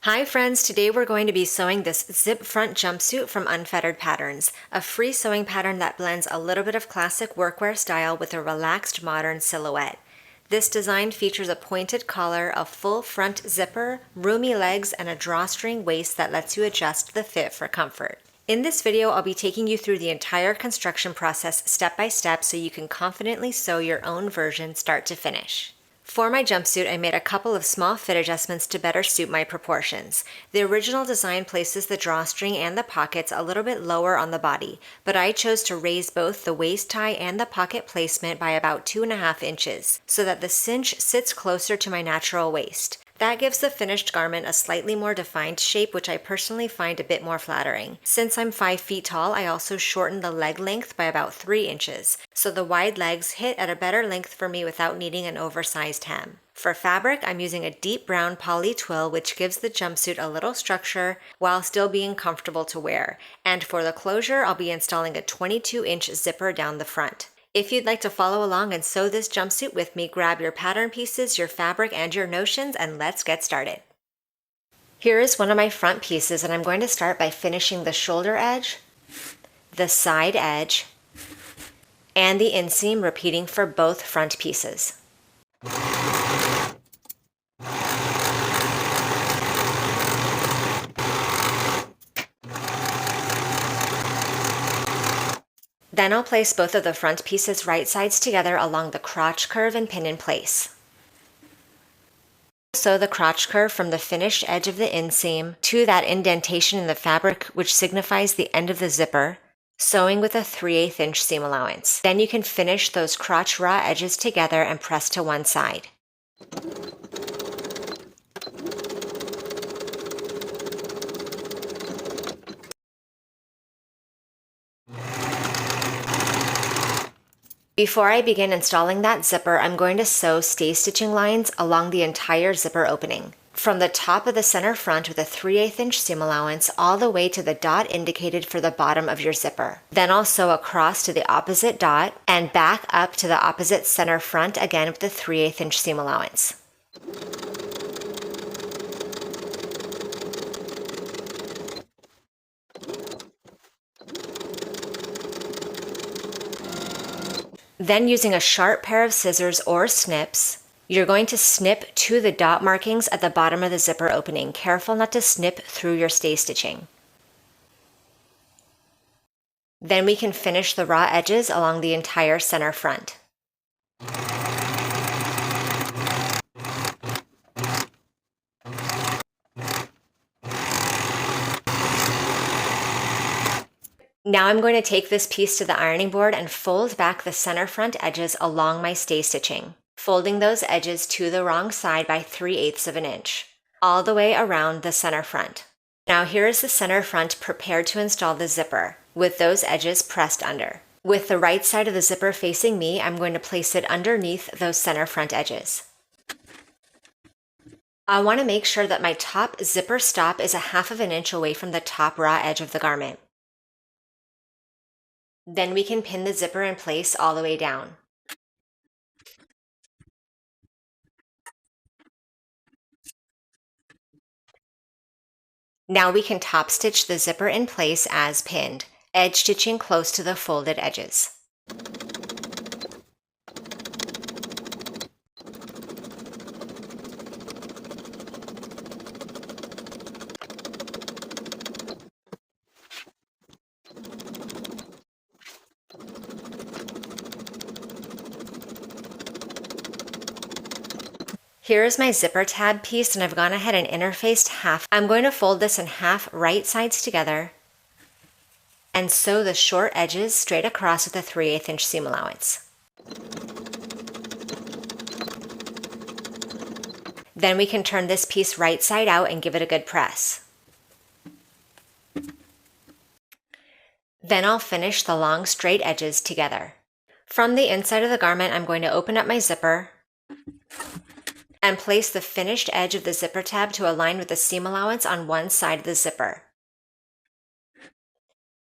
Hi friends, today we're going to be sewing this zip front jumpsuit from Unfettered Patterns, a free sewing pattern that blends a little bit of classic workwear style with a relaxed modern silhouette. This design features a pointed collar, a full front zipper, roomy legs, and a drawstring waist that lets you adjust the fit for comfort. In this video, I'll be taking you through the entire construction process step by step so you can confidently sew your own version start to finish. For my jumpsuit, I made a couple of small fit adjustments to better suit my proportions. The original design places the drawstring and the pockets a little bit lower on the body, but I chose to raise both the waist tie and the pocket placement by about 2.5 inches, so that the cinch sits closer to my natural waist. That gives the finished garment a slightly more defined shape, which I personally find a bit more flattering. Since I'm 5 feet tall, I also shortened the leg length by about 3 inches, so the wide legs hit at a better length for me without needing an oversized hem. For fabric, I'm using a deep brown poly twill, which gives the jumpsuit a little structure while still being comfortable to wear. And for the closure, I'll be installing a 22-inch zipper down the front. If you'd like to follow along and sew this jumpsuit with me, grab your pattern pieces, your fabric, and your notions, and let's get started. Here is one of my front pieces, and I'm going to start by finishing the shoulder edge, the side edge, and the inseam, repeating for both front pieces. Then I'll place both of the front pieces right sides together along the crotch curve and pin in place. Sew the crotch curve from the finished edge of the inseam to that indentation in the fabric which signifies the end of the zipper, sewing with a 3/8 inch seam allowance. Then you can finish those crotch raw edges together and press to one side. Before I begin installing that zipper, I'm going to sew stay stitching lines along the entire zipper opening, from the top of the center front with a 3/8 inch seam allowance all the way to the dot indicated for the bottom of your zipper. Then I'll sew across to the opposite dot and back up to the opposite center front again with the 3/8 inch seam allowance. Then using a sharp pair of scissors or snips, you're going to snip to the dot markings at the bottom of the zipper opening. Careful not to snip through your stay stitching. Then we can finish the raw edges along the entire center front. Now I'm going to take this piece to the ironing board and fold back the center front edges along my stay stitching, folding those edges to the wrong side by 3/8 of an inch, all the way around the center front. Now here is the center front prepared to install the zipper, with those edges pressed under. With the right side of the zipper facing me, I'm going to place it underneath those center front edges. I want to make sure that my top zipper stop is 1/2 of an inch away from the top raw edge of the garment. Then we can pin the zipper in place all the way down. Now we can top stitch the zipper in place as pinned, edge stitching close to the folded edges. Here is my zipper tab piece, and I've gone ahead and interfaced half. I'm going to fold this in half right sides together and sew the short edges straight across with a 3/8 inch seam allowance. Then we can turn this piece right side out and give it a good press. Then I'll finish the long straight edges together. From the inside of the garment, I'm going to open up my zipper and place the finished edge of the zipper tab to align with the seam allowance on one side of the zipper.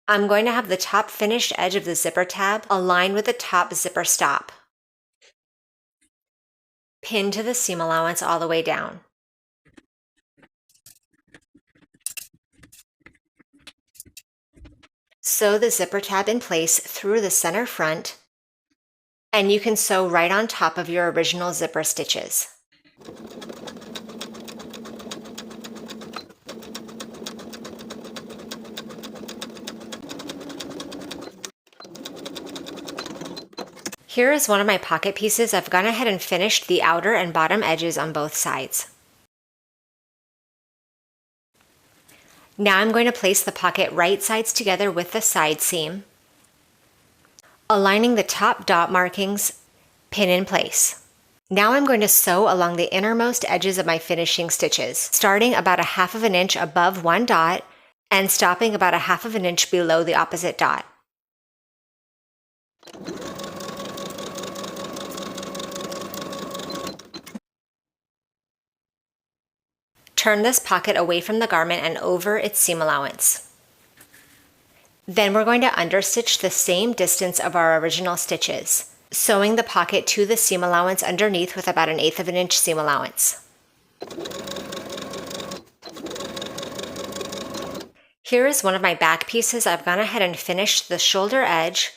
I'm going to have the top finished edge of the zipper tab align with the top zipper stop. Pin to the seam allowance all the way down. Sew the zipper tab in place through the center front, and you can sew right on top of your original zipper stitches. Here is one of my pocket pieces. I've gone ahead and finished the outer and bottom edges on both sides. Now I'm going to place the pocket right sides together with the side seam, aligning the top dot markings, pin in place. Now I'm going to sew along the innermost edges of my finishing stitches, starting about 1/2 inch above one dot and stopping about 1/2 inch below the opposite dot. Turn this pocket away from the garment and over its seam allowance. Then we're going to understitch the same distance of our original stitches, sewing the pocket to the seam allowance underneath with about 1/8 inch seam allowance. Here is one of my back pieces. I've gone ahead and finished the shoulder edge,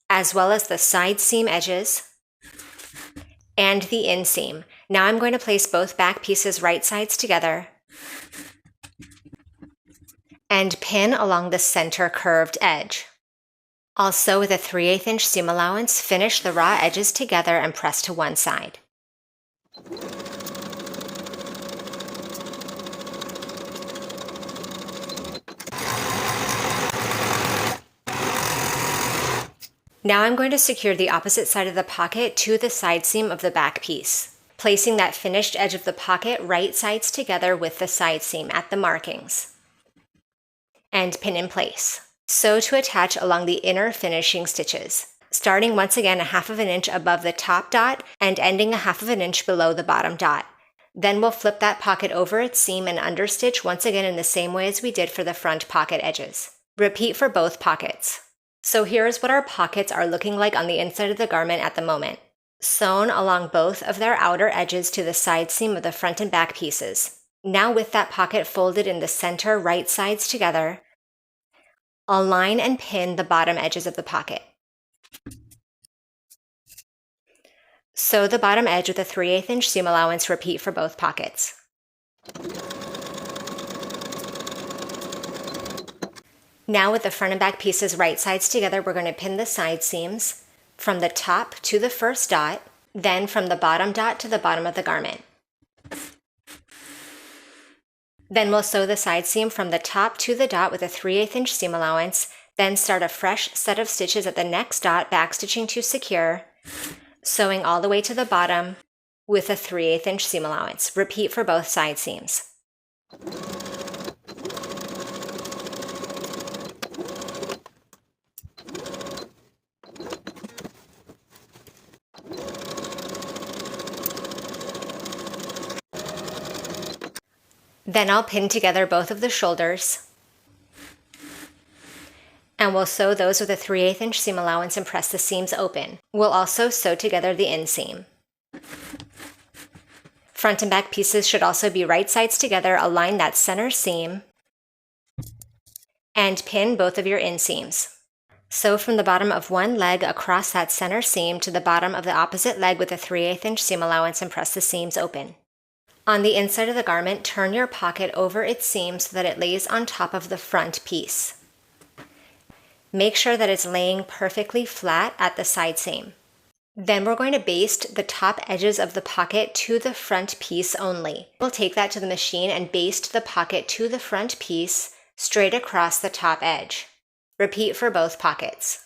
as well as the side seam edges and the inseam. Now I'm going to place both back pieces right sides together and pin along the center curved edge. I'll sew with a 3/8 inch seam allowance, finish the raw edges together, and press to one side. Now I'm going to secure the opposite side of the pocket to the side seam of the back piece, placing that finished edge of the pocket right sides together with the side seam at the markings, and pin in place. Sew to attach along the inner finishing stitches, starting once again 1/2 inch above the top dot and ending 1/2 inch below the bottom dot. Then we'll flip that pocket over its seam and understitch once again in the same way as we did for the front pocket edges. Repeat for both pockets. So here's what our pockets are looking like on the inside of the garment at the moment. Sewn along both of their outer edges to the side seam of the front and back pieces. Now with that pocket folded in the center right sides together, align and pin the bottom edges of the pocket. Sew the bottom edge with a 3/8 inch seam allowance. Repeat for both pockets. Now with the front and back pieces right sides together, we're going to pin the side seams from the top to the first dot, then from the bottom dot to the bottom of the garment. Then we'll sew the side seam from the top to the dot with a 3/8 inch seam allowance, then start a fresh set of stitches at the next dot, backstitching to secure, sewing all the way to the bottom with a 3/8 inch seam allowance. Repeat for both side seams. Then I'll pin together both of the shoulders, and we'll sew those with a 3/8 inch seam allowance and press the seams open. We'll also sew together the inseam. Front and back pieces should also be right sides together. Align that center seam and pin both of your inseams. Sew from the bottom of one leg across that center seam to the bottom of the opposite leg with a 3/8 inch seam allowance and press the seams open. On the inside of the garment, turn your pocket over its seam so that it lays on top of the front piece. Make sure that it's laying perfectly flat at the side seam. Then we're going to baste the top edges of the pocket to the front piece only. We'll take that to the machine and baste the pocket to the front piece straight across the top edge. Repeat for both pockets.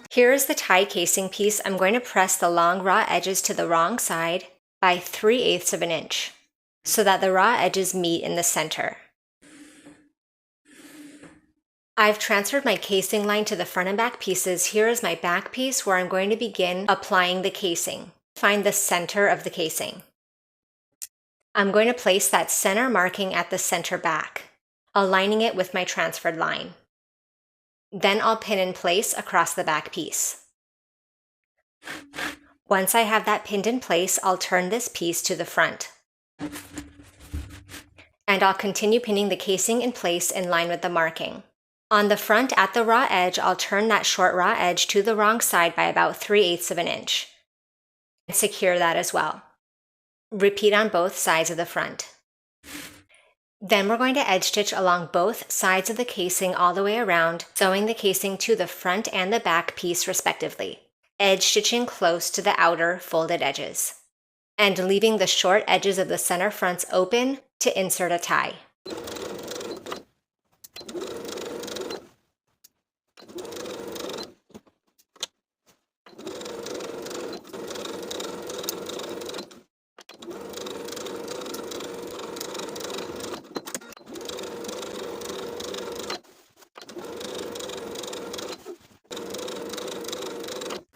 Here is the tie casing piece. I'm going to press the long raw edges to the wrong side by 3/8 inch so that the raw edges meet in the center. I've transferred my casing line to the front and back pieces. Here is my back piece where I'm going to begin applying the casing. Find the center of the casing. I'm going to place that center marking at the center back, aligning it with my transferred line. Then I'll pin in place across the back piece. Once I have that pinned in place, I'll turn this piece to the front. And I'll continue pinning the casing in place in line with the marking. On the front at the raw edge, I'll turn that short raw edge to the wrong side by about 3/8 of an inch. And secure that as well. Repeat on both sides of the front. Then we're going to edge stitch along both sides of the casing all the way around, sewing the casing to the front and the back piece respectively, edge stitching close to the outer folded edges, and leaving the short edges of the center fronts open to insert a tie.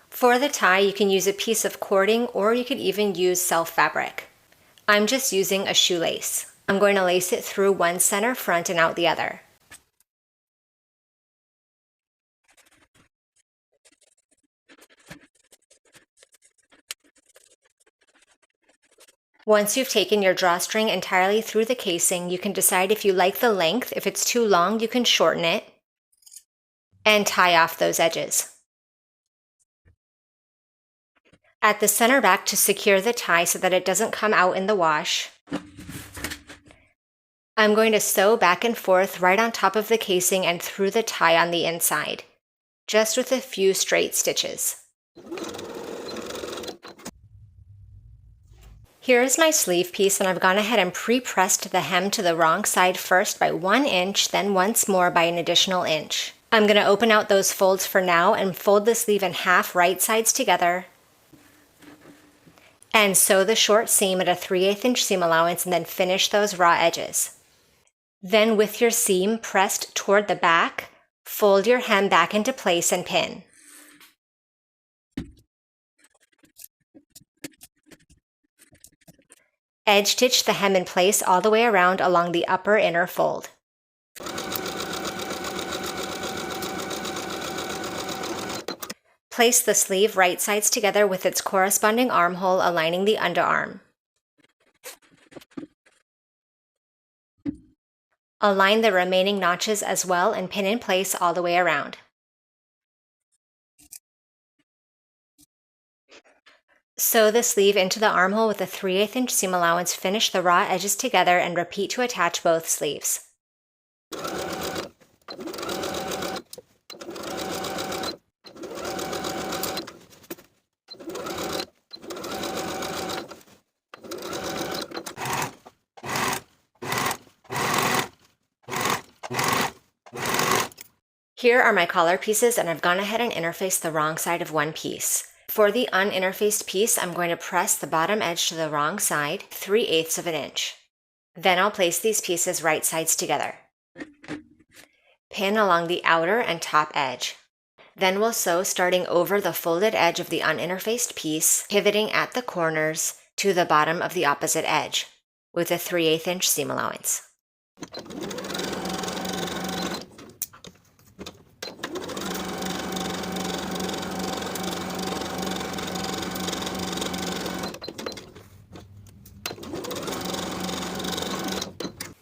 For the tie, you can use a piece of cording or you could even use self fabric. I'm just using a shoelace. I'm going to lace it through one center front and out the other. Once you've taken your drawstring entirely through the casing, you can decide if you like the length. If it's too long, you can shorten it and tie off those edges. At the center back, to secure the tie so that it doesn't come out in the wash, I'm going to sew back and forth right on top of the casing and through the tie on the inside, just with a few straight stitches. Here is my sleeve piece, and I've gone ahead and pre-pressed the hem to the wrong side first by 1 inch, then once more by an additional inch. I'm going to open out those folds for now and fold the sleeve in half right sides together, and sew the short seam at a 3/8 inch seam allowance, and then finish those raw edges. Then with your seam pressed toward the back, fold your hem back into place and pin. Edge stitch the hem in place all the way around along the upper inner fold. Place the sleeve right sides together with its corresponding armhole aligning the underarm. Align the remaining notches as well and pin in place all the way around. Sew the sleeve into the armhole with a 3/8 inch seam allowance, finish the raw edges together, and repeat to attach both sleeves. Here are my collar pieces, and I've gone ahead and interfaced the wrong side of one piece. For the uninterfaced piece, I'm going to press the bottom edge to the wrong side, 3/8 of an inch. Then I'll place these pieces right sides together. Pin along the outer and top edge. Then we'll sew starting over the folded edge of the uninterfaced piece, pivoting at the corners to the bottom of the opposite edge with a 3/8 inch seam allowance.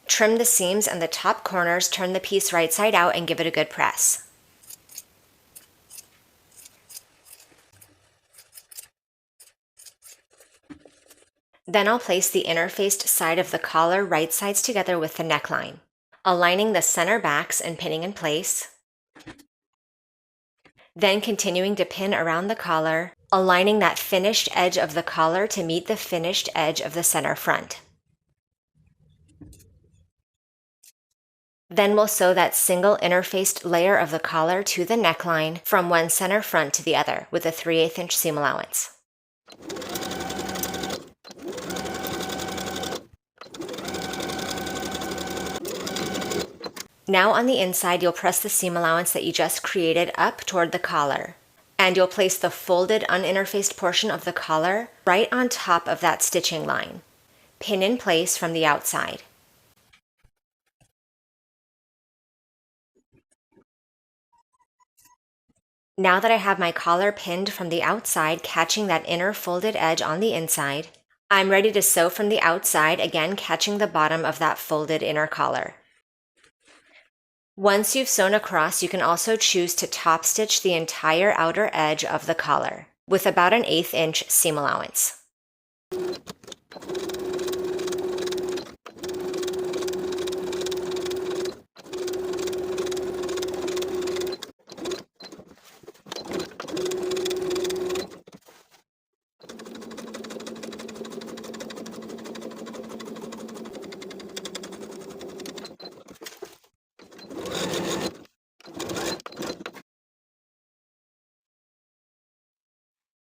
Trim the seams and the top corners, turn the piece right side out, and give it a good press. Then I'll place the interfaced side of the collar right sides together with the neckline, aligning the center backs and pinning in place. Then continuing to pin around the collar, aligning that finished edge of the collar to meet the finished edge of the center front. Then we'll sew that single interfaced layer of the collar to the neckline from one center front to the other with a 3/8 inch seam allowance. Now on the inside, you'll press the seam allowance that you just created up toward the collar, and you'll place the folded uninterfaced portion of the collar right on top of that stitching line. Pin in place from the outside. Now that I have my collar pinned from the outside, catching that inner folded edge on the inside, I'm ready to sew from the outside, again catching the bottom of that folded inner collar. Once you've sewn across, you can also choose to top stitch the entire outer edge of the collar with about an 1/8 inch seam allowance.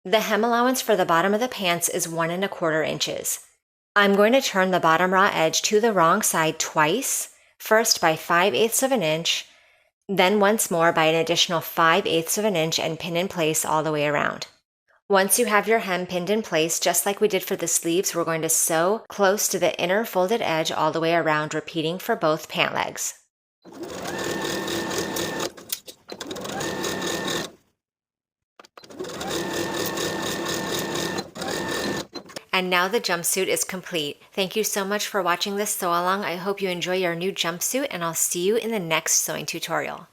The hem allowance for the bottom of the pants is 1¼ inches. I'm going to turn the bottom raw edge to the wrong side twice, first by 5/8 of an inch, then once more by an additional 5/8 of an inch and pin in place all the way around. Once you have your hem pinned in place, just like we did for the sleeves, we're going to sew close to the inner folded edge all the way around, repeating for both pant legs. And now the jumpsuit is complete. Thank you so much for watching this sew along. I hope you enjoy your new jumpsuit, and I'll see you in the next sewing tutorial.